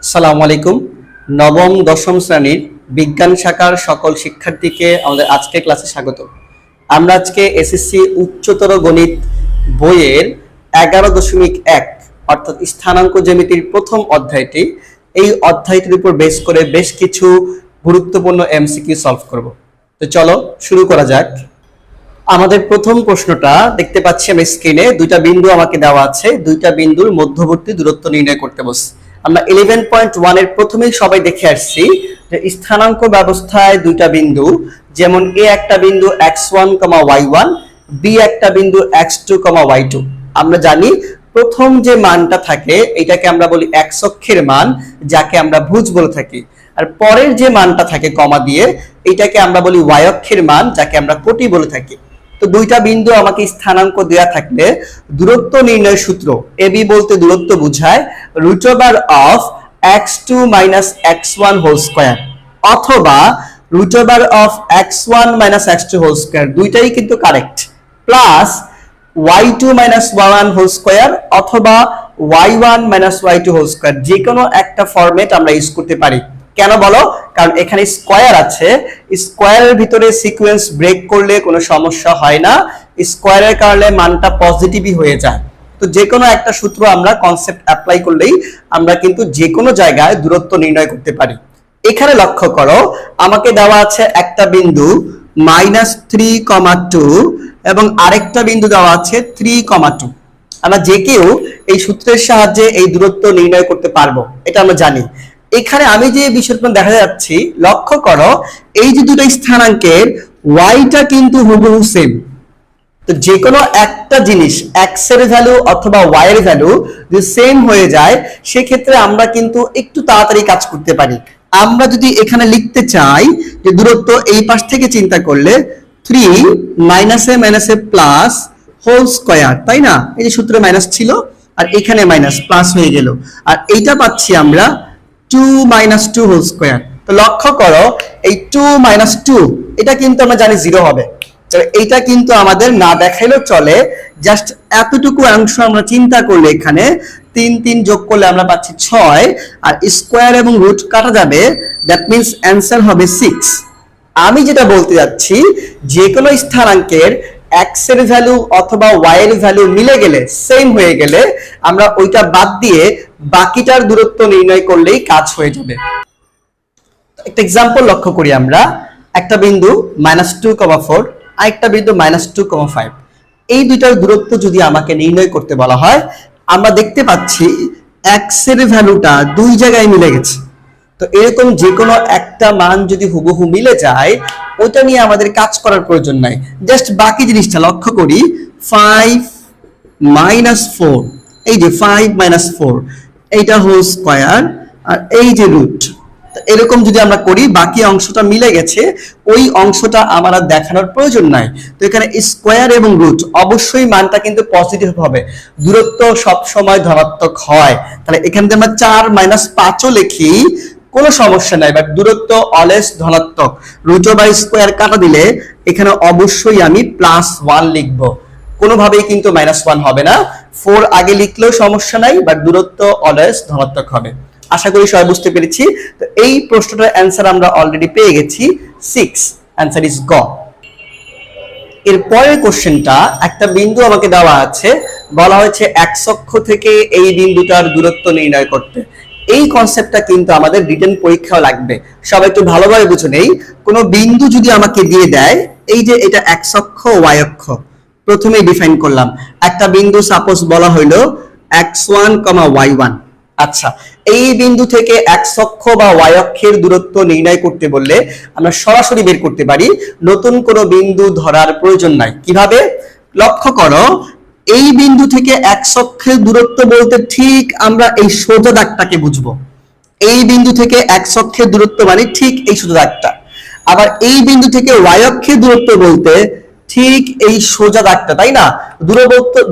আসসালামু আলাইকুম। নবম দশম শ্রেণীর বিজ্ঞান শাখার সকল শিক্ষার্থীকে আমাদের আজকের ক্লাসে স্বাগত। আমরা আজকে এসএসসি উচ্চতর গণিত বইয়ের 11.1 অর্থাৎ স্থানাঙ্ক জ্যামিতির প্রথম অধ্যায়টি, এই অধ্যায়টির উপর বেস করে বেশ কিছু গুরুত্বপূর্ণ এমসিকিউ সলভ করব। তো চলো শুরু করা যাক। আমাদের প্রথম প্রশ্নটা দেখতে পাচ্ছি আমি স্ক্রিনে, দুইটা বিন্দু আমাকে দেওয়া আছে, দুইটা বিন্দুর মধ্যবর্তী দূরত্ব নির্ণয় করতে বলছি। আমরা 11.1 এর প্রথমেই সবাই দেখে আসছি যে স্থানাঙ্ক ব্যবস্থায় দুইটা বিন্দু, যেমন এ একটা বিন্দু x1, y1, বি একটা বিন্দু x2, y2। আমরা জানি প্রথম যে মানটা থাকে এটাকে আমরা বলি x অক্ষের মান, যাকে আমরা ভুজ বলে থাকি, আর পরের যে মানটা থাকে কমা দিয়ে এটাকে আমরা বলি y অক্ষের মান, যাকে আমরা কোটি বলে থাকি। তো দুইটা বিন্দু আমাকে স্থানাঙ্ক দেয়া থাকলে দূরত্ব নির্ণয় সূত্র, এবি বলতে দূরত্ব বোঝায় √of x2 - x1 whole square অথবা √of x1 - x2 whole square, দুইটাই কিন্তু correct, plus y2 - y1 whole square অথবা y1 - y2 হোল স্কয়ার, যে কোনো একটা ফরম্যাট আমরা ইউজ করতে পারি। কেন বলো? কারণ এখানে স্কয়ার আছে, স্কয়ারের ভিতরে সিকোয়েন্স ব্রেক করলে কোনো সমস্যা হয় না, স্কয়ারের কারণে মানটা পজিটিভই হয়ে যায়। তো যে কোনো একটা সূত্র আমরা কনসেপ্ট অ্যাপ্লাই করলেই আমরা কিন্তু যে কোনো জায়গায় দূরত্ব নির্ণয় করতে পারি। এখানে লক্ষ্য করো, আমাকে দেওয়া আছে একটা বিন্দু -3,2 এবং আরেকটা বিন্দু দেওয়া আছে 3,2। আমরা যে কেউ এই সূত্রের সাহায্যে এই দূরত্ব নির্ণয় করতে পারবো, এটা আমরা জানি। এখানে আমি যে বিষয়টা দেখা যাচ্ছি, লক্ষ্য করো এই যে দুটো স্থানাঙ্কের ওয়াইটা কিন্তু হুবহু সেম। তো যে কোনো একটা জিনিস x এর ভ্যালু অথবা y এর ভ্যালু যদি সেম হয়ে যায়, সেক্ষেত্রে আমরা কিন্তু একটু তাড়াতাড়ি কাজ করতে পারি। আমরা যদি এখানে লিখতে চাই যে দূরত্ব এই পাশ থেকে চিন্তা করলে 3 - a প্লাস হোল স্কয়ার, তাই না? এই যে সূত্রে মাইনাস ছিল আর এখানে মাইনাস প্লাস হয়ে গেল, আর এইটা পাচ্ছি আমরা 2 - 2 হোল স্কয়ার। তো লক্ষ্য করো এই 2 - 2 এটা কিন্তু আমরা জানি 0 হবে, তো এইটা কিন্তু আমাদের না দেখাইলেও চলে। জাস্ট এতটুকু অংশ আমরা চিন্তা করলে এখানে 3 3 যোগ করলে আমরা পাচ্ছি 6, আর স্কয়ার এবং রুট কাটা যাবে, দ্যাট মিন্স অ্যান্সার হবে 6। আমি যেটা বলতে যাচ্ছি, যে কোনো স্থানাঙ্কের x এর ভ্যালু অথবা y এর ভ্যালু মিলে গেলে, সেম হয়ে গেলে, আমরা ওইটা বাদ দিয়ে বাকিটার দূরত্ব নির্ণয় করলেই কাজ হয়ে যাবে। একটা एग्जांपल লক্ষ্য করি আমরা, একটা বিন্দু -2,4 আর একটা বিন্দু -2,5, এই দুইটার দূরত্ব যদি আমাকে নির্ণয় করতে বলা হয়, আমরা দেখতে পাচ্ছি x এর ভ্যালুটা দুই জায়গায় মিলে গেছে। তো এরকম যে কোনো একটা মান যদি হুবহু মিলে যায়, ওটা নিয়ে আমাদের কাজ করার প্রয়োজন নাই, জাস্ট বাকি জিনিসটা লক্ষ্য করি। 5 - 4, এই যে 5 - 4 এইটা হোল স্কয়ার, আর এই যে রুট, এরকম যদি আমরা করি বাকি অংশটা মিলে গেছে, ওই অংশটা আমার আর দেখানোর প্রয়োজন নাই। তো এখানে স্কয়ার এবং রুট অবশ্যই মানটা কিন্তু পজিটিভ হবে, দূরত্ব সব সময় ধনাত্মক হয়। তাহলে এখানে যদি আমরা 4 - 5ও লিখি কোনো সমস্যা নাই, বাট দূরত্ব অলওয়েজ ধনাত্মক। √/স্কয়ার কাটা দিলে এখানে অবশ্যই আমি +1 লিখব, কোনোভাবেই কিন্তু -1 হবে না। 4 আগে লিখলেও সমস্যা নাই, বাট দূরত্ব অলওয়েজ ধনাত্মক হবে। আশা করি সবাই বুঝতে পেরেছি। তো এই প্রশ্নটার অ্যান্সার আমরা অলরেডি পেয়ে গেছি, 6। অ্যান্সার ইজ গ। এর পরের কোশ্চেনটা, একটা বিন্দু আমাকে দেওয়া আছে, বলা হয়েছে x অক্ষ থেকে এই বিন্দুটার দূরত্ব নির্ণয় করতে। এই কনসেপ্টটা কিন্তু আমাদের রিটেন পরীক্ষাও লাগবে, সবাই একটু ভালোভাবে বুঝে নেই। কোনো বিন্দু যদি আমাকে দিয়ে দেয়, এই যে এটা x অক্ষ y অক্ষ, প্রথমেই ডিফাইন করলাম। একটা বিন্দু সাপোজ বলা হইলো x1, y1। আচ্ছা, এই বিন্দু থেকে x অক্ষ বা y অক্ষের দূরত্ব নির্ণয় করতে বললে আমরা সরাসরি বের করতে পারি, নতুন কোনো বিন্দু ধরার প্রয়োজন নাই। কিভাবে? লক্ষ্য করো, এই বিন্দু থেকে x অক্ষের দূরত্ব বলতে ঠিক আমরা এই সোজা দাগটাকে বুঝবো। এই বিন্দু থেকে x অক্ষের দূরত্ব মানে ঠিক এই সোজা দাগটা। আবার এই বিন্দু থেকে y অক্ষের দূরত্ব বলতে ঠিক এই সোজা দাগটা, তাই না?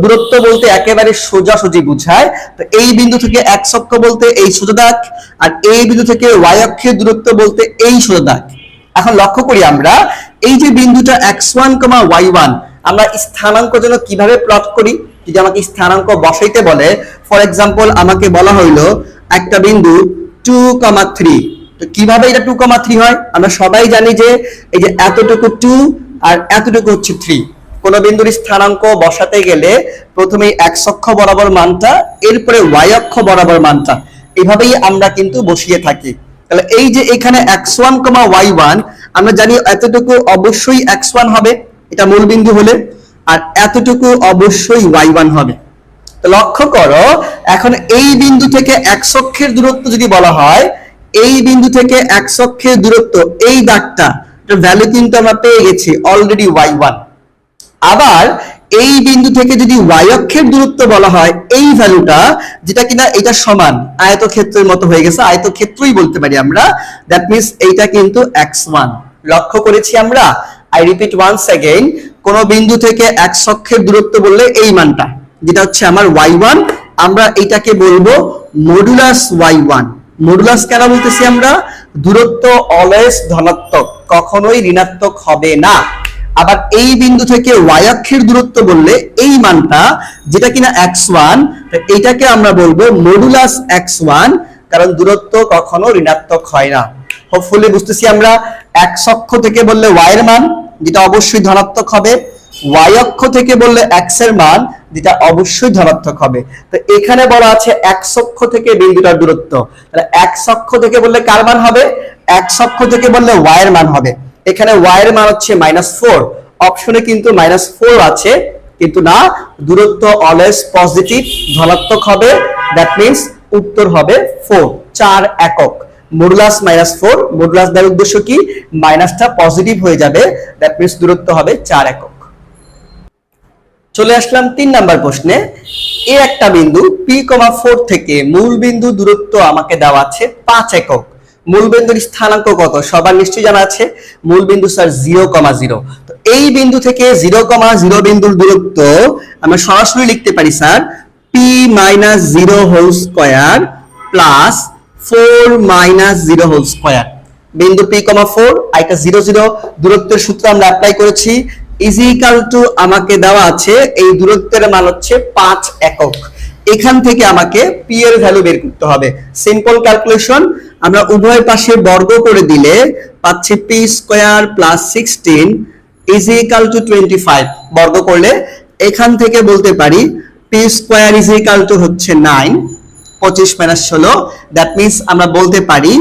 দূরত্ব বলতে একেবারে সোজাসুজি বোঝায়। তো এই বিন্দু থেকে x অক্ষ বলতে এই সোজা দাগ, আর এই বিন্দু থেকে y অক্ষের দূরত্ব বলতে এই সোজা দাগ। এখন লক্ষ্য করি আমরা, এই যে বিন্দুটা x1, y1, আমরা স্থানাঙ্ক জন্য কিভাবে প্লট করি। যদি আমাকে স্থানাঙ্ক বসাইতে বলে, ফর এক্সাম্পল আমাকে বলা হইলো একটা বিন্দু 2,3। তো কিভাবে এটা 2,3 হয়? আমরা সবাই জানি যে এই যে এতটুকু 2 আর এতটুকু হচ্ছে 3। কোন বিন্দুর স্থানাঙ্ক বসাতে গেলে প্রথমে x অক্ষ বরাবর মানটা, এরপরে y অক্ষ বরাবর মানটা, এভাবেই আমরা কিন্তু বসিয়ে থাকি। তাহলে এই যে এখানে x1, y1, আমরা জানি এতটুকু অবশ্যই x1 হবে, এটা মূল বিন্দু হলে, আর এতটুকু অবশ্যই y1 হবে। তো লক্ষ্য করো, এখন এই বিন্দু থেকে x অক্ষের দূরত্ব যদি বলা হয়, এই বিন্দু থেকে x অক্ষের দূরত্ব, এই দাগটা, এটার ভ্যালু কিন্তু আমরা পেয়ে গেছি অলরেডি y1। আবার এই বিন্দু থেকে যদি y অক্ষের দূরত্ব বলা হয়, এই ভ্যালুটা, যেটা কিনা এটা সমান আয়তক্ষেত্রের মতো হয়ে গেছে, আয়তক্ষেত্রই বলতে পারি আমরা, দ্যাট মিন্স এইটা কিন্তু x1। লক্ষ্য করেছি আমরা। আই রিপিট ওয়ান্স अगेन, কোন বিন্দু থেকে x অক্ষের দূরত্ব বললে এই মানটা, যেটা হচ্ছে আমার y1, আমরা এটাকে বলবো মডুলাস y1। মডুলাস কেন বলতেছি আমরা? দূরত্ব অলওয়েজ ধনাত্মক, কখনোই ঋণাত্মক হবে না। আবার এই বিন্দু থেকে y অক্ষের দূরত্ব বললে এই মানটা, যেটা কিনা x1, এইটাকে আমরা বলবো মডুলাস x1, কারণ দূরত্ব কখনো ঋণাত্মক হয় না। হোপফুলি বুঝতেছি আমরা। x অক্ষ থেকে বললে y এর মান, যেটা অবশ্যই ধনাত্মক হবে, y অক্ষ থেকে বললে x এর মান, যেটা অবশ্যই ধনাত্মক হবে। তো এখানে বলা আছে x অক্ষ থেকে বিন্দুটার দূরত্ব, তাহলে x অক্ষ থেকে বললে কার মান হবে? x অক্ষ থেকে বললে y এর মান হবে। এখানে y এর মান হচ্ছে -4, অপশনে কিন্তু -4 আছে, কিন্তু না, দূরত্ব অলওয়েজ পজিটিভ, ধনাত্মক হবে, দ্যাট মিন্স উত্তর হবে 4, 4 একক। মডুলাস -4, মডুলাস দ্বারা উদ্দেশ্য কি? মাইনাসটা পজিটিভ হয়ে যাবে, দ্যাট মিন্স দূরত্ব হবে 4 একক। চলে আসলাম 3 নাম্বার প্রশ্নে। এই একটা বিন্দু P,4 থেকে মূল বিন্দু দূরত্ব আমাকে দেওয়া আছে 5 একক। মূল বিন্দুর স্থানাঙ্ক কত? সবার নিশ্চয়ই জানা আছে, মূল বিন্দু স্যার 0,0। তো এই বিন্দু থেকে 0,0 বিন্দুর দূরত্ব আমরা সরাসরি লিখতে পারি sir P-0 whole square plus 4 - 0 whole square. বিন্দু P,4, এটা 0, 0, দূরত্বের সূত্র আমরা অ্যাপ্লাই করেছি, ইজ ইকুয়াল টু আমাকে দেওয়া আছে এই দূরত্বের মান হচ্ছে 5 একক। এখান থেকে আমাকে p এর ভ্যালু বের করতে হবে। সিম্পল ক্যালকুলেশন, আমরা উভয় পাশে বর্গ করে দিলে পাচ্ছি p² + 16 ইজ ইকুয়াল টু 25। বর্গ করলে এখান থেকে বলতে পারি p² ইজ ইকুয়াল টু হচ্ছে 9, 25 - 16, দ্যাট মিন্স আমরা বলতে পারি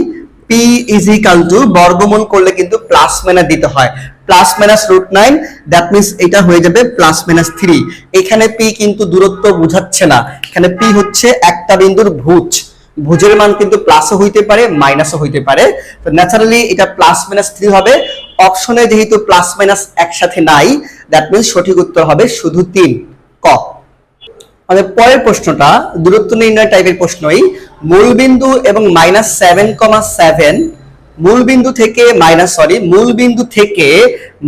p ইজ ইকুয়াল টু, বর্গমূল করলে কিন্তু প্লাস মাইনাস দিতে হয়, +-√9, দ্যাট মিন্স এটা হয়ে যাবে +-3। এখানে p কিন্তু দূরত্ব বোঝাচ্ছে না, এখানে p হচ্ছে একটা বিন্দুর ভুজ, ভুজের মান কিন্তু প্লাসও হইতে পারে মাইনাসও হইতে পারে। তো ন্যাচারালি এটা +-3 হবে। অপশনে যেহেতু প্লাস মাইনাস একসাথে নাই, দ্যাট মিন্স সঠিক উত্তর হবে শুধু 3, ক। আমাদের পরের প্রশ্নটা দূরত্ব নির্ণয় টাইপের প্রশ্নই। মূল বিন্দু এবং -7,7 মূল বিন্দু থেকে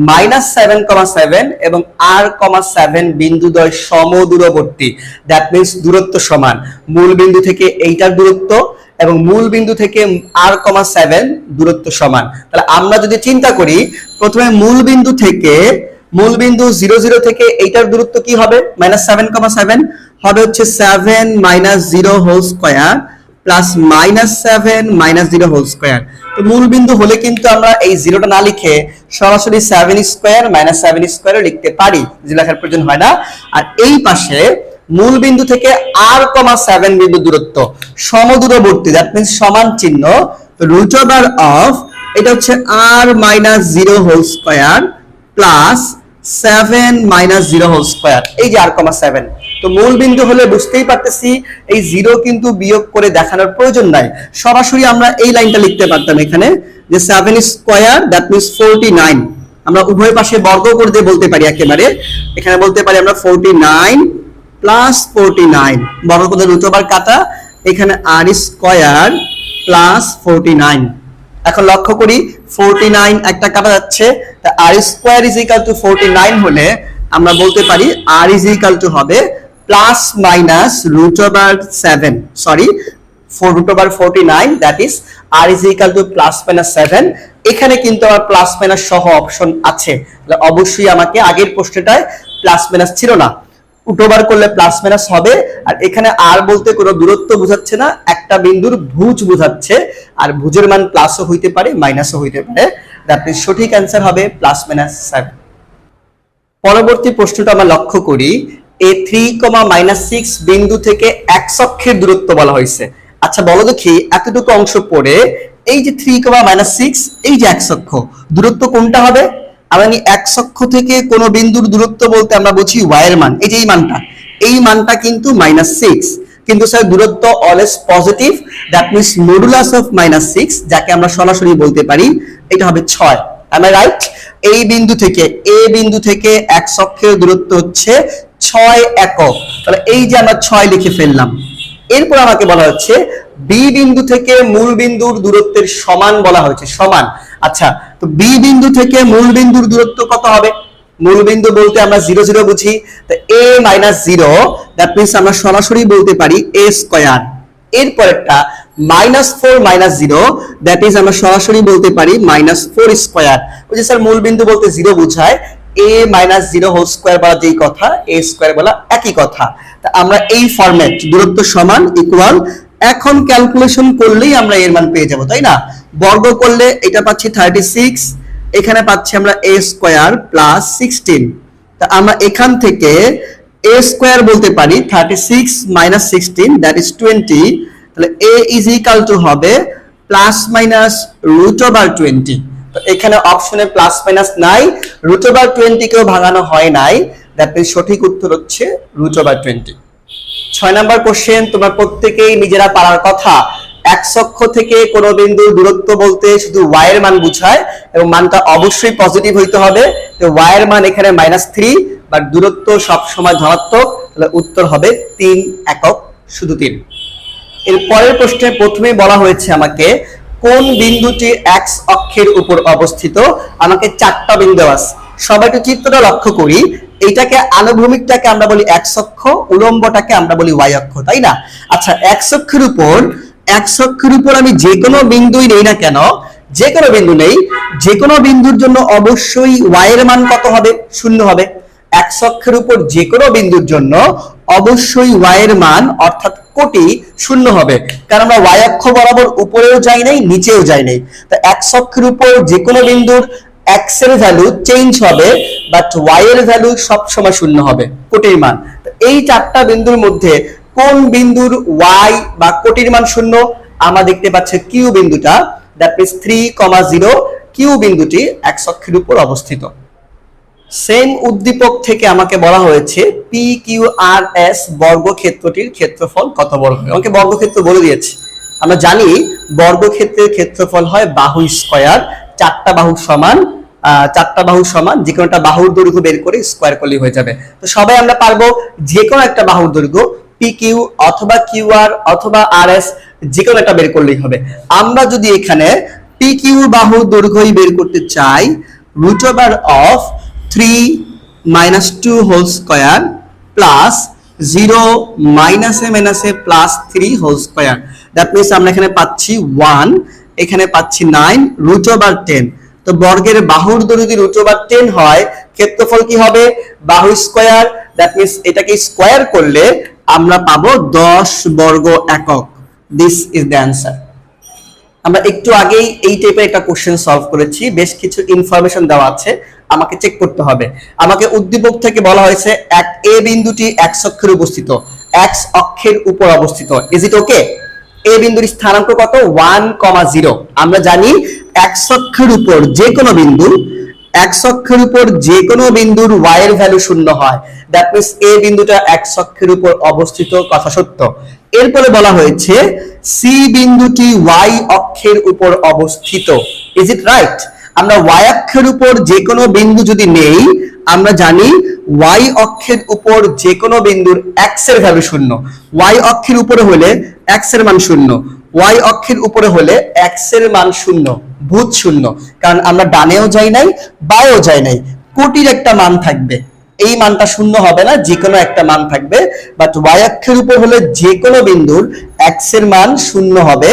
-7,7 এবং r,7 বিন্দুদ্বয় সমদূরবর্তী, দ্যাট মিন্স দূরত্ব সমান। মূল বিন্দু থেকে এইটার দূরত্ব এবং মূল বিন্দু থেকে r,7 দূরত্ব সমান। তাহলে আমরা যদি চিন্তা করি, প্রথমে মূল বিন্দু 0, 0 থেকে এইটার দূরত্ব কি হবে? -7,7 হবে হচ্ছে 7 - 0 whole square plus -7 - 0 whole square. তো মূল বিন্দু হলে কিন্তু আমরা এই 0টা না লিখে সরাসরি 7² - 7² লিখতে পারি, যে লেখার প্রয়োজন হয় না। আর এই পাশে মূল বিন্দু থেকে r,7 বিন্দু দূরত্ব সমদূরবর্তী, দ্যাট মিন্স সমান চিহ্ন, √of এটা হচ্ছে r - 0 whole square plus 7 - 0 whole square, এই যে r,7। তো মূল বিন্দু হলে বুঝতেই পারতেছি এই 0 কিন্তু বিয়োগ করে দেখানোর প্রয়োজন নাই, সরাসরি আমরা এই লাইনটা লিখতে পারতাম এখানে, যে 7² দ্যাট মিন্স 49। আমরা উভয় পাশে বর্গ করে দিয়ে বলতে পারি একেবারে, এখানে বলতে পারি আমরা 49 + 49, বর্গ করে √ওভার কাটা, এখানে r² + 49। এখন লক্ষ্য করি 49 একটা কাটা যাচ্ছে, তা r² = 49 হলে আমরা বলতে পারি r হবে ±√7, সরি, √49, দ্যাট ইজ r +-7। এখানে কিন্তু আমার প্লাস মাইনাস সহ অপশন আছে, তাহলে অবশ্যই আমাকে আগের প্রশ্নটায় প্লাস মাইনাস ছিল না। উল্টোবার করলে প্লাস মাইনাস হবে। আর এখানে আর বলতে কোনো দূরত্ব বোঝাচ্ছে না, একটা বিন্দুর ভুজ বোঝাচ্ছে। আর ভুজের মান প্লাসও হইতে পারে মাইনাসও হইতে পারে। দ্যাট মিন্স সঠিক অ্যান্সার হবে প্লাস মাইনাস 7। পরবর্তী প্রশ্নটা আমরা লক্ষ্য করি, এই 3,-6 বিন্দু থেকে এক্স অক্ষের দূরত্ব বলা হয়েছে। আচ্ছা বলো দেখি, এতটুকু অংশ পড়ে এই যে 3,-6 এই যে এক্স অক্ষ, দূরত্ব কোনটা হবে? আমরা এক্স অক্ষ থেকে কোন বিন্দুর দূরত্ব বলতে আমরা বুঝি y এর মান। এই যে এই মানটা কিন্তু -6, কিন্তু স্যার দূরত্ব always positive, that means modulus of -6, যাকে আমরা সরাসরি বলতে পারি এটা হবে 6। am I right? এই বিন্দু থেকে এ বিন্দু থেকে এক্স অক্ষের দূরত্ব হচ্ছে 6 একক। তাহলে এই যে আমরা 6 লিখে ফেললাম। এরপর আমাকে বলা হচ্ছে বি বিন্দু থেকে মূল বিন্দুর দূরত্বের সমান বলা হয়েছে, সমান। আচ্ছা, তো বি বিন্দু থেকে মূল বিন্দুর দূরত্ব কত হবে? মূল বিন্দু বলতে আমরা 0 0 বুঝি, তো a - 0, দ্যাট মিন্স আমরা সরাসরি বলতে পারি a স্কয়ার। এরপর একটা -4 - 0, দ্যাট ইজ আমরা সরাসরি বলতে পারি -4 স্কয়ার। ওই যে স্যার মূল বিন্দু বলতে 0 বোঝায়, a - 0 হোল স্কয়ার বলা যেই কথা, a স্কয়ার বলা একই কথা। তা আমরা এই ফরম্যাট দূরত্ব সমান ইকুয়াল, এখন ক্যালকুলেশন করলেই আমরা এর মান পেয়ে যাব, তাই না? বর্গ করলে এটা পাচ্ছি 36, এখানে পাচ্ছি আমরা a স্কয়ার প্লাস 16। তা আমরা এখান থেকে a স্কয়ার বলতে পারি 36 - 16, দ্যাট ইজ 20। তাহলে a ইজ ইকুয়াল টু হবে ±√20। তো এখানে অপশনে প্লাস মাইনাস নাই, √20 কেও ভাঙানো হয় নাই, দ্যাট মিন্স সঠিক উত্তর হচ্ছে √20। 6 নাম্বার কোশ্চেন, তোমরা প্রত্যেকেই নিজেরা পারার কথা। এক্স অক্ষ থেকে কোন বিন্দুর দূরত্ব বলতে শুধু y এর মান বোঝায় এবং মানটা অবশ্যই পজিটিভ হইতে হবে। তো y এর মান এখানে -3, বাট দূরত্ব সব সময় ধনাত্মক, তাহলে উত্তর হবে 3 একক, শুধু 3। এর পরের প্রশ্নে প্রথমেই বলা হয়েছে আমাকে কোন বিন্দুটি এক্স অক্ষের উপর অবস্থিত। আমাকে 4টা বিন্দু আছে, সবাই একটু চিত্রটা লক্ষ্য করি। এইটাকে আনুভূমিকটাকে আমরা বলি এক্স অক্ষ, উলম্বটাকে আমরা বলি y অক্ষ, তাই না? আচ্ছা, এক্স অক্ষের উপর আমি যে কোনো বিন্দুই নেই না কেন, যে কোনো বিন্দু নেই, যে কোনো বিন্দুর জন্য অবশ্যই y এর মান কত হবে? 0 হবে। এক্স অক্ষের উপর যে কোনো বিন্দুর জন্য অবশ্যই y এর মান অর্থাৎ কোটি 0 হবে, কারণ আমরা y অক্ষ বরাবর উপরেও যাই নাই নিচেও যাই নাই। তো এক্স অক্ষের উপর যে কোনো বিন্দুর x এর ভ্যালু চেঞ্জ হবে, বাট y এর ভ্যালু সব সময় 0 হবে, কোটির মান। তো এই 4টা বিন্দুর মধ্যে কোন বিন্দুর y বা কোটির মান 0? আমরা দেখতে পাচ্ছি কিউ বিন্দুটা, দ্যাট মিন্স 3,0, কিউ বিন্দুটি x অক্ষের উপর অবস্থিত। সেম উদ্দীপক থেকে আমাকে বলা হয়েছে PQRS বর্গক্ষেত্রটির ক্ষেত্রফল কত বর্গ হয়। আমাকে বর্গক্ষেত্র বলে দিয়েছে। আমরা জানি বর্গক্ষেত্রের ক্ষেত্রফল হয় বাহু স্কয়ার, 4টা বাহু সমান, 4টা বাহু সমান, যে কোনো একটা বাহুর দৈর্ঘ্য বের করে স্কয়ার করলেই হয়ে যাবে। তো সবাই আমরা পারবো যে কোনো একটা বাহুর দৈর্ঘ্য PQ অথবা QR অথবা RS, যে কোনো একটা বের করলেই হবে। আমরা যদি এখানে PQ বাহুর দৈর্ঘ্যই বের করতে চাই, √3 - 2 whole square plus 0 - a plus 3 whole square, that means আমরা এখানে পাচ্ছি 1, এখানে পাচ্ছি 9, √10। তো বর্গের বাহুর দৈর্ঘ্য যদি √10 হয়, ক্ষেত্রফল কি হবে? বাহু স্কয়ার, দ্যাট মিন্স এটাকে স্কয়ার করলে আমরা পাবো 10 বর্গ একক। This is the answer. আমরা একটু আগেই এই টাইপের একটা কোশ্চেন সলভ করেছি, বেশ কিছু ইনফরমেশন দেওয়া আছে, আমাকে চেক করতে হবে। আমাকে উদ্দীপক থেকে বলা হয়েছে এক এ বিন্দুটি এক্স অক্ষের অবস্থিত, এক্স অক্ষের উপর অবস্থিত। ইজ ইট ওকে? এ বিন্দুর স্থানাঙ্ক কত? 1,0। আমরা জানি এক্স অক্ষের উপর যে কোনো বিন্দু, এক্স অক্ষের উপর যে কোনো বিন্দুর y এর ভ্যালু 0 হয়, দ্যাট মিন্স এ বিন্দুটা এক্স অক্ষের উপর অবস্থিত, কথা সত্য। এরপরে বলা হয়েছে সি বিন্দুটি y অক্ষের উপর অবস্থিত। Is it right? আমরা y অক্ষের উপর যে কোনো বিন্দু যদি নেই, আমরা জানি y অক্ষের উপর যে কোনো বিন্দুর x এর ভ্যালু 0, y অক্ষের উপরে হলে x এর মান 0, y অক্ষের উপরে হলে x এর মান 0, ভূত 0, কারণ আমরা ডানেও যাই নাই বাঁয়েও যাই নাই, কোটির একটা মান থাকবে, এই মানটা 0 হবে না, যে কোনো একটা মান থাকবে। বাট y অক্ষের উপর হলে যে কোনো বিন্দুর x এর মান 0 হবে।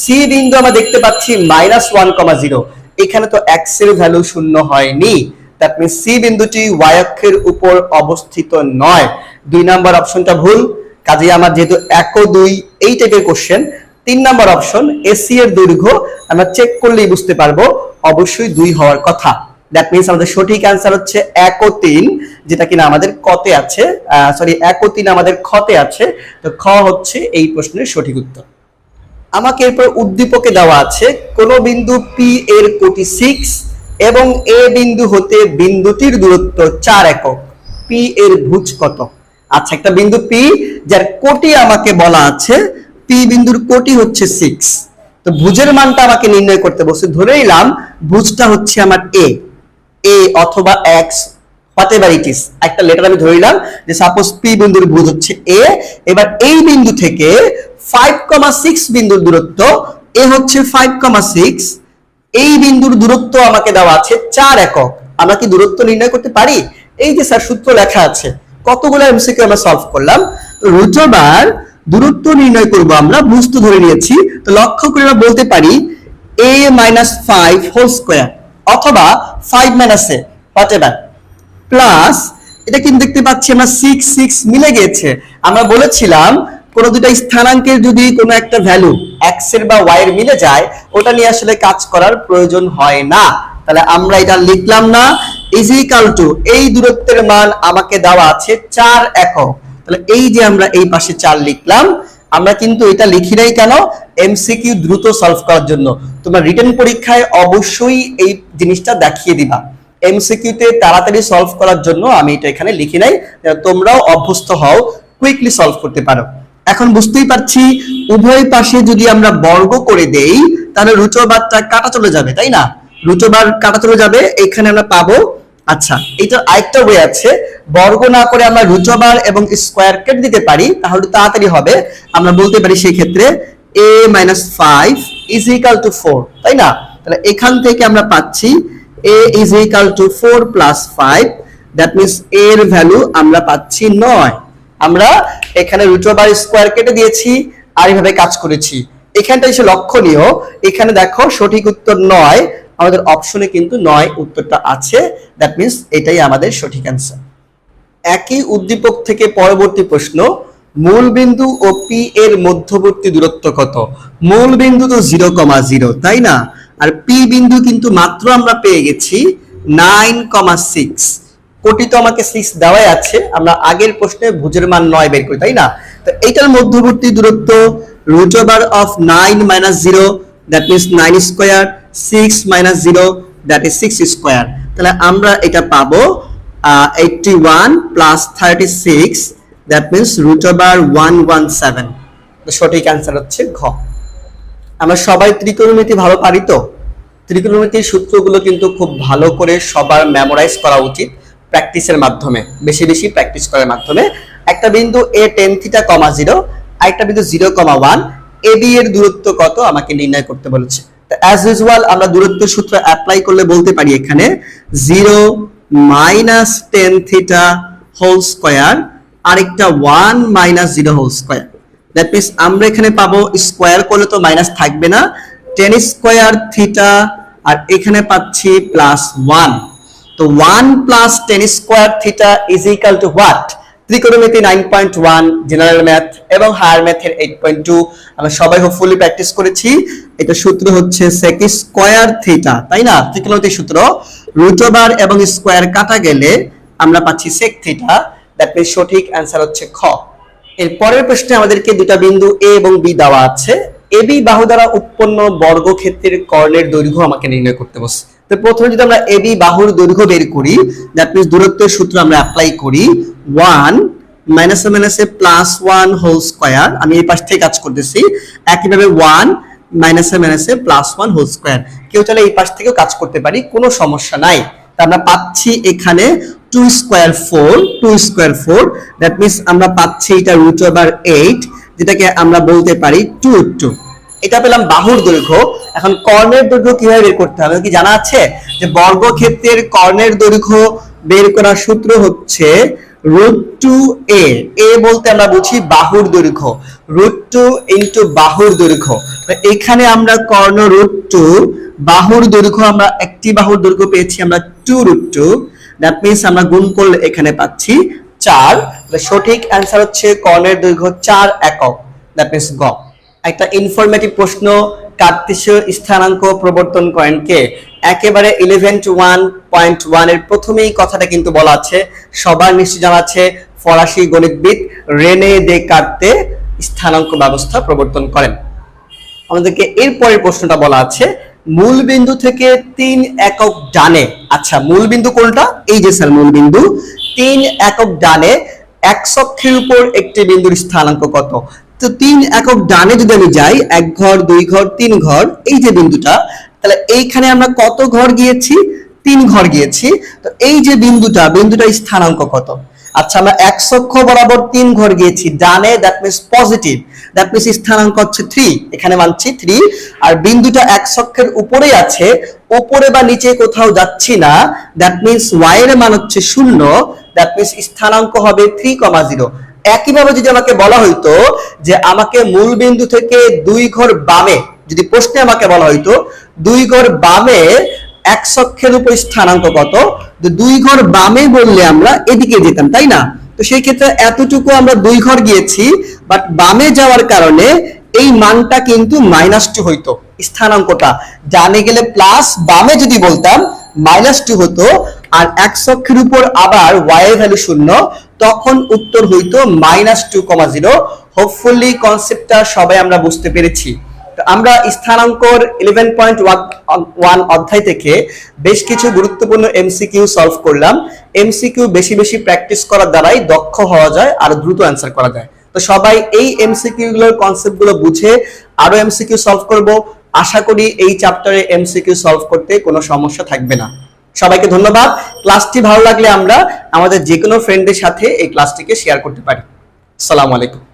সি বিন্দু আমরা দেখতে পাচ্ছি -1,0, এখানে তো x এর ভ্যালু 0 হয়নি, দ্যাট মিন্স সি বিন্দুটি ওয়াই অক্ষের উপর অবস্থিত নয়। 2 নাম্বার অপশনটা ভুল, কাজেই আমার যেহেতু 1 ও 2 এই টাইপের কোশ্চেন, 3 নাম্বার অপশন এসি এর দৈর্ঘ্য আমরা চেক করলেই বুঝতে পারবো অবশ্যই 2 হওয়ার কথা। দ্যাট মিন্স আমাদের সঠিক অ্যান্সার হচ্ছে 1 ও 3, যেটা কিনা আমাদের কতে আছে, 1 ও 3 আমাদের খতে আছে। তো খ হচ্ছে এই প্রশ্নের সঠিক উত্তর। আমাকে এরপর উদ্দীপকে দেওয়া আছে কোন বিন্দু পি এর কোটি 6 এবং এ বিন্দু হতে বিন্দুটির দূরত্ব 4 একক, পি এর ভুজ কত? আচ্ছা, একটা বিন্দু পি যার কোটি আমাকে বলা আছে, পি বিন্দুর কোটি হচ্ছে 6, তো ভুজের মানটা আমাকে নির্ণয় করতে বলছে। ধরে নিলাম ভুজটা হচ্ছে আমার এ অথবা এক্স, হোয়াটএভার ইট ইজ, একটা লেটার আমি ধরে নিলাম যে সাপোজ পি বিন্দুর ভুজ হচ্ছে এ। এবার এই বিন্দু থেকে 5,6 বিন্দুর দূরত্ব, এ হচ্ছে 5,6, এই বিন্দুর দূরত্ব আমাকে দেওয়া আছে 4 একক। আমরা কি দূরত্ব নির্ণয় করতে পারি? এই যে স্যার সূত্র লেখা আছে, কতগুলো এমসিকিউ আমরা সলভ করলাম। তো রুট ওভার দূরত্ব নির্ণয় করব আমরা, ভুজ তো ধরে নিয়েছি। তো লক্ষ্য করে আমরা বলতে পারি a - 5 হোল স্কয়ার অথবা 5 - a হোয়াটএভার প্লাস, এটা কিন্তু দেখতে পাচ্ছি আমরা 6 6 মিলে গেছে। আমরা বলেছিলাম কোন দুটো স্থানাঙ্কের যদি কোনো একটা ভ্যালু x এর বা y এর মিলে যায়, ওটা নিয়ে আসলে কাজ করার প্রয়োজন হয় না। তাহলে আমরা এটা লিখলাম না, ইজ ইকুয়াল টু এই দূরত্বের মান আমাকে দেওয়া আছে 4 একক। তাহলে এই যে আমরা এই পাশে 4 লিখলাম, আমরা কিন্তু এটা লিখি নাই কেন? এমসিকিউ দ্রুত সলভ করার জন্য। তোমরা রিটেন পরীক্ষায় অবশ্যই এই জিনিসটা দেখিয়ে দিবা। এমসিকিউতে তাড়াতাড়ি সলভ করার জন্য আমি এটা এখানে লিখি নাই, তোমরাও অভ্যস্ত হও, কুইকলি সলভ করতে পারো। এখন বুঝতেই পারছি উভয় পাশে যদি আমরা বর্গ করে দেই তাহলে রুট ওভারটা কাটা চলে যাবে, তাই না? রুট ওভার কাটা চলে যাবে, এখানে আমরা পাবো। আচ্ছা, এটা আরেকটা ওয়ে আছে, বর্গ না করে আমরা রুট ওভার এবং স্কয়ার কেটে দিতে পারি, তাহলে তাড়াতাড়ি হবে। আমরা বলতে পারি সেই ক্ষেত্রে a - 5 is equal to 4, তাই না? তাহলে এখান থেকে আমরা পাচ্ছি a is equal to 4 plus 5, that means a এর ভ্যালু আমরা পাচ্ছি 9। আমরা এখানে রুট ওভার স্কয়ার কেটে দিয়েছি আর এইভাবে কাজ করেছি। এখানটা এসে লক্ষণীয়, এখানে দেখো সঠিক উত্তর 9, আমাদের অপশনে কিন্তু 9 উত্তরটা আছে, দ্যাট মিন্স এটাই আমাদের সঠিক অ্যান্সার। একই উদ্দীপক থেকে পরবর্তী প্রশ্ন, মূল বিন্দু ও পি এর মধ্যবর্তী দূরত্ব কত? মূল বিন্দু তো 0,0, তাই না? আর পি বিন্দু কিন্তু মাত্র আমরা পেয়ে গেছি 9,6, কোটি তো আমাকে 6 দেওয়াই আছে, আমরা আগের প্রশ্নে ভুজের মান 9 বের করি, তাই না? তো এইটার মধ্যবর্তী দূরত্ব root over of 9 - 0, that means 9 square, 6 - 0, that is 6 square. তাহলে আমরা এটা পাবো 81 plus 36, that means root over 117। তো সঠিক অ্যান্সার হচ্ছে ঘ। আমরা সবাই ত্রিকোণমিতি ভালো পারি তো? ত্রিকোণমিতির সূত্রগুলো কিন্তু খুব ভালো করে সবার মেমোরাইজ করা উচিত প্র্যাকটিসের মাধ্যমে, বেশি বেশি প্র্যাকটিস করার মাধ্যমে। একটা বিন্দু a tan θ, 0, আর একটা বিন্দু 0,1, ab এর দূরত্ব কত আমাকে নির্ণয় করতে বলেছে। তো অ্যাজ ইউজুয়াল আমরা দূরত্বের সূত্র অ্যাপ্লাই করলে বলতে পারি এখানে 0 - tan θ হোল স্কয়ার আর একটা 1 - 0 হোল স্কয়ার, দ্যাট মিন্স আমরা এখানে পাবো স্কয়ার করলে তো মাইনাস থাকবে না, tan স্কয়ার θ, আর এখানে পাচ্ছি +1। তো 1 plus tan square θ is equal to what? ত্রিকোণমিতি 9.1, জেনারেল ম্যাথ এবং হায়ার ম্যাথের 8.2 আমরা সবাই হোপফুলি প্র্যাকটিস করেছি। এটা সূত্র হচ্ছে sec স্কয়ার θ, তাই না? ত্রিকোণমিতির সূত্র, রুট ওভার এবং স্কয়ার কাটা গেলে আমরা পাচ্ছি sec θ, দ্যাট মিন্স সঠিক অ্যান্সার হচ্ছে খ। এর পরের প্রশ্নে আমাদেরকে দুটো বিন্দু a এবং b দেওয়া আছে। ab বাহু দ্বারা উৎপন্ন বর্গক্ষেত্রের কর্ণের দৈর্ঘ্য আমাকে নির্ণয় করতে বলছে। তো প্রথমে যদি আমরা ab বাহুর দৈর্ঘ্য বের করি, দ্যাট মিন্স দূরত্বের সূত্র আমরা অ্যাপ্লাই করি, 1 - a +1 হোল স্কয়ার, আমি এই পাশ থেকে কাজ করতেছি। একইভাবে 1 - a +1 হোল স্কয়ার, কেউ চাইলে এই পাশ থেকেও কাজ করতে পারি, কোনো সমস্যা নাই। তা আমরা পাচ্ছি এখানে 2 স্কয়ার 4, দ্যাট মিন্স আমরা পাচ্ছি এটা রুট ওভার 8, যেটাকে আমরা বলতে পারি 2 এটা পেলাম বাহুর দৈর্ঘ্য। এখন কর্ণের দৈর্ঘ্য কিভাবে বের করতে হবে কি জানা আছে? যে বর্গক্ষেত্রের কর্ণের দৈর্ঘ্য বের করার সূত্র হচ্ছে √2a, a বলতে আমরা বুঝি বাহুর দৈর্ঘ্য, √2 ইনটু বাহুর দৈর্ঘ্য। এখানে আমরা কর্ণ √2, বাহুর দৈর্ঘ্য আমরা একটি বাহুর দৈর্ঘ্য পেয়েছি আমরা 2√2, দ্যাট মিন্স আমরা গুণ করলে এখানে পাচ্ছি 4। সঠিক অ্যান্সার হচ্ছে কর্ণের দৈর্ঘ্য 4 একক, দ্যাট মিন্স গ। একটা ইনফরমেটিভ প্রশ্ন, কার্তেশীয় স্থানাঙ্ক প্রবর্তন করেন কে? একেবারে 11.1 এর প্রথমেই কথাটা কিন্তু বলা আছে, সবার নিশ্চয় জানা আছে, ফরাসি গণিতবিদ রেনে দেকার্তে স্থানাঙ্ক ব্যবস্থা প্রবর্তন করেন। আমাদেরকে এরপরের প্রশ্নটা বলা আছে, মূল বিন্দু থেকে 3 একক ডানে, আচ্ছা মূল বিন্দু কোনটা? এই যে স্যার মূল বিন্দু, 3 একক ডানে এক অক্ষের উপর একটি বিন্দুর স্থানাঙ্ক কত? তো 3 একক ডানে যদি আমি যাই, 1 ঘর 2 ঘর 3 ঘর, এই যে বিন্দুটা, তাহলে এইখানে আমরা কত ঘর গিয়েছি? 3 ঘর গিয়েছি। তো এই যে বিন্দুটার স্থানাঙ্ক কত? আচ্ছা আমরা এক অক্ষ বরাবর 3 ঘর গিয়েছি ডানে, that means positive, that means স্থানাঙ্ক হচ্ছে 3, এখানে মানছি 3। আর বিন্দুটা এক অক্ষের উপরেই আছে, উপরে বা নিচে কোথাও যাচ্ছি না, দ্যাট মিন্স y এর মান হচ্ছে 0, দ্যাট মিন্স স্থানাঙ্ক হবে 3,0। একইভাবে যদি আমাকে বলা হইতো যে আমাকে মূল বিন্দু থেকে 2 ঘর বামে, যদি প্রশ্নে আমাকে বলা হইতো 2 ঘর বামে এক অক্ষের উপর স্থানাঙ্ক কত, তো 2 ঘর বামে বললে আমরা এদিকে যেতাম, তাই না? তো সেই ক্ষেত্রে এতটুকু আমরা 2 ঘর গিয়েছি, বাট বামে যাওয়ার কারণে এই মানটা কিন্তু -2 হইতো, স্থানাঙ্কটা ডানে গেলে প্লাস, বামে যদি বলতাম -2 হতো। আর এক অক্ষের উপর আবার y এর ভ্যালু 0, তখন উত্তর হইতো -2,0। হোপফুলি কনসেপ্টটা সবাই আমরা বুঝতে পেরেছি। আমরা স্থানাঙ্কর 11.1 অধ্যায় থেকে বেশ কিছু গুরুত্বপূর্ণ এমসিকিউ সলভ করলাম। এমসিকিউ বেশি বেশি প্র্যাকটিস করার দ্বারাই দক্ষ হওয়া যায় আর দ্রুত অ্যান্সার করা যায়। তো সবাই এই এমসিকিউ গুলোর কনসেপ্ট গুলো বুঝে আরো এমসিকিউ সলভ করব। আশা করি এই চ্যাপ্টারে এমসিকিউ সলভ করতে কোনো সমস্যা থাকবে না। সবাইকে ধন্যবাদ। ক্লাসটি ভালো লাগলে আমরা আমাদের যে কোনো ফ্রেন্ডদের সাথে এই ক্লাসটিকে শেয়ার করতে পারি। আসসালামু আলাইকুম।